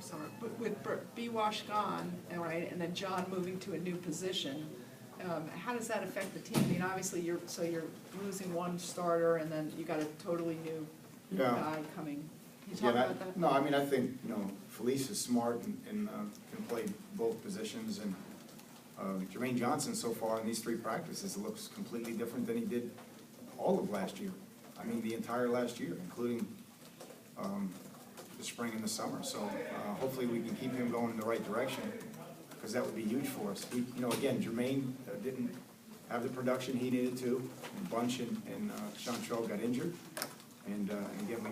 I'm sorry, but with B-Wash gone, all right, and then John moving to a new position, how does that affect the team? I mean, obviously, you're losing one starter, and then you got a totally new guy coming. Can you talk about that? No, I mean, I think, Felice is smart and can play both positions, and Jermaine Johnson so far in these 3 practices looks completely different than he did all of last year. I mean, the entire last year, including the spring and the summer. So hopefully we can keep him going in the right direction, because that would be huge for us. Again, Jermaine didn't have the production he needed to. Bunch and Chantrell got injured, and again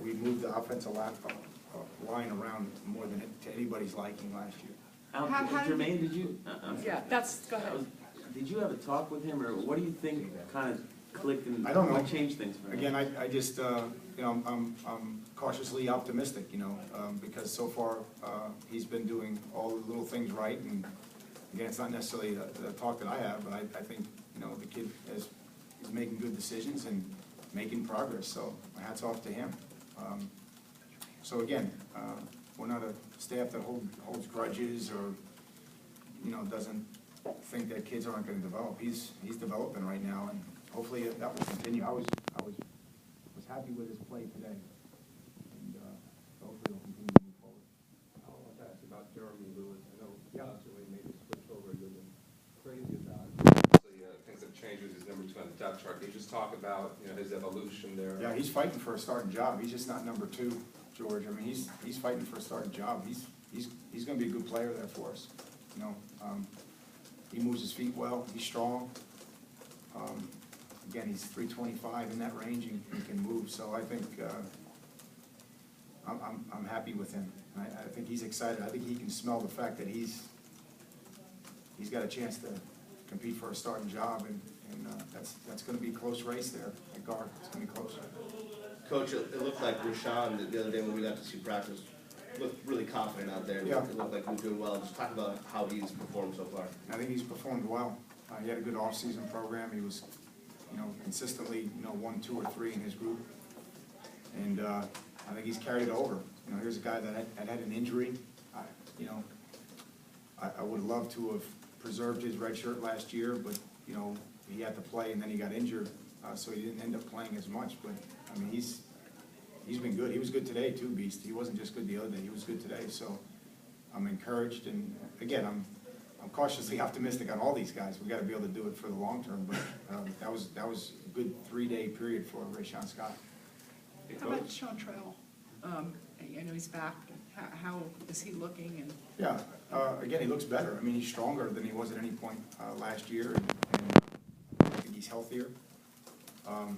we moved the offensive line around more than to anybody's liking last year. Jermaine, did you? Yeah, go ahead. Did you have a talk with him, or what do you think kind of clicked and I don't know. what changed things for him? Again, I just I'm cautiously optimistic, because so far he's been doing all the little things right, and again, it's not necessarily the talk that I have, but I think the kid is making good decisions and making progress. So my hat's off to him. So again, we're not a staff that holds grudges or doesn't think that kids aren't going to develop. He's developing right now, and hopefully that will continue. I was happy with his play today, and hopefully it'll continue to move forward. I want to ask about Jeremy Lewis. I know constantly made the switch over. You've been crazy about it. Obviously, things have changed with his number 2 on the depth chart. Can you just talk about his evolution there? Yeah, he's fighting for a starting job. He's just not number 2, George. I mean, he's fighting for a starting job. He's going to be a good player there for us. He moves his feet well. He's strong. Again, he's 325 in that range. He can move. So I think I'm happy with him. I think he's excited. I think he can smell the fact that he's got a chance to compete for a starting job, and that's going to be a close race there at guard. It's going to be close. Coach, it looked like Rashad the other day when we got to see practice looked really confident out there. Yeah. It looked like he was doing well. Just talk about how he's performed so far. I think he's performed well. He had a good off-season program. He was, consistently, 1, 2, or 3 in his group, and I think he's carried it over. Here's a guy that had an injury. I would love to have preserved his red shirt last year, but he had to play, and then he got injured, so he didn't end up playing as much. But I mean, he's been good. He was good today too, Beast. He wasn't just good the other day. He was good today. So I'm encouraged, and again, I'm cautiously optimistic on all these guys. We got to be able to do it for the long term. But that was a good 3-day period for Rashad Scott. How about Chantrell? I know he's back. How is he looking? And yeah, again, he looks better. I mean, he's stronger than he was at any point last year, and I think he's healthier.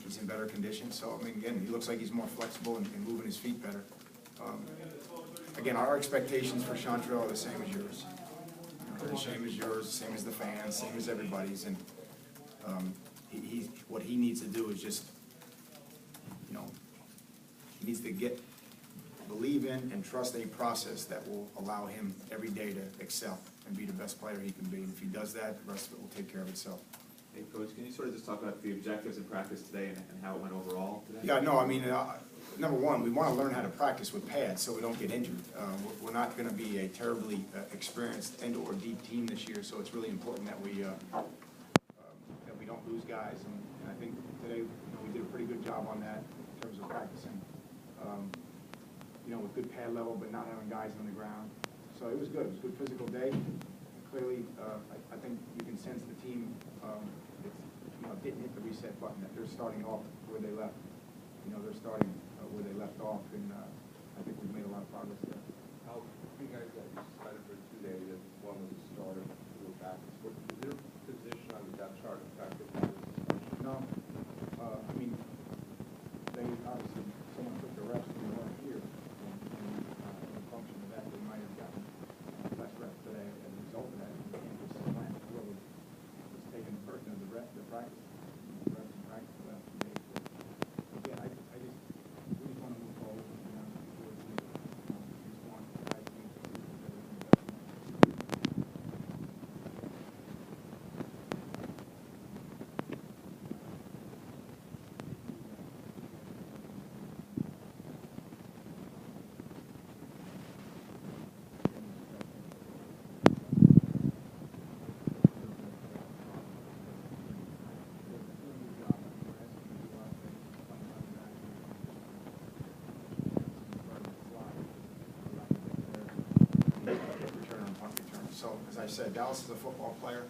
He's in better condition. So I mean, again, he looks like he's more flexible and moving his feet better. Again, our expectations for Chantrell are the same as yours. They're the same as yours, same as the fans, same as everybody's, and what he needs to do is just, he needs to believe in and trust a process that will allow him every day to excel and be the best player he can be. And if he does that, the rest of it will take care of itself. Hey, Coach, can you sort of just talk about the objectives in practice today and how it went overall today? Yeah, no, I mean, number one, we want to learn how to practice with pads so we don't get injured. We're not going to be a terribly experienced end or deep team this year, so it's really important that we don't lose guys. And I think today, we did a pretty good job on that in terms of practicing, with good pad level, but not having guys on the ground. So it was good. It was a good physical day. Clearly, I think you can sense the team didn't hit the reset button, that they're starting off where they left. They're starting where they left off, and I think we've made a lot of progress there. How you guys got decided for 2 days that one was a starter, 2 were back? Is there a position on the depth chart affected by this suspension? No, I mean, they obviously, someone took the reps and they weren't here, and in function of that, they might have gotten less reps today as a result of that. You can't just supplant whoever was taking the burden of the practice. The reps in practice the last 2 days. But again, I just really want to move forward. Just want guys to see what they're doing. I said, Dallas is a football player.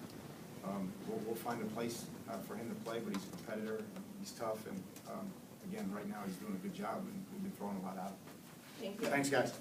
We'll find a place for him to play, but he's a competitor, he's tough, and again, right now, he's doing a good job, and we've been throwing a lot out. Thank you. Thanks, guys.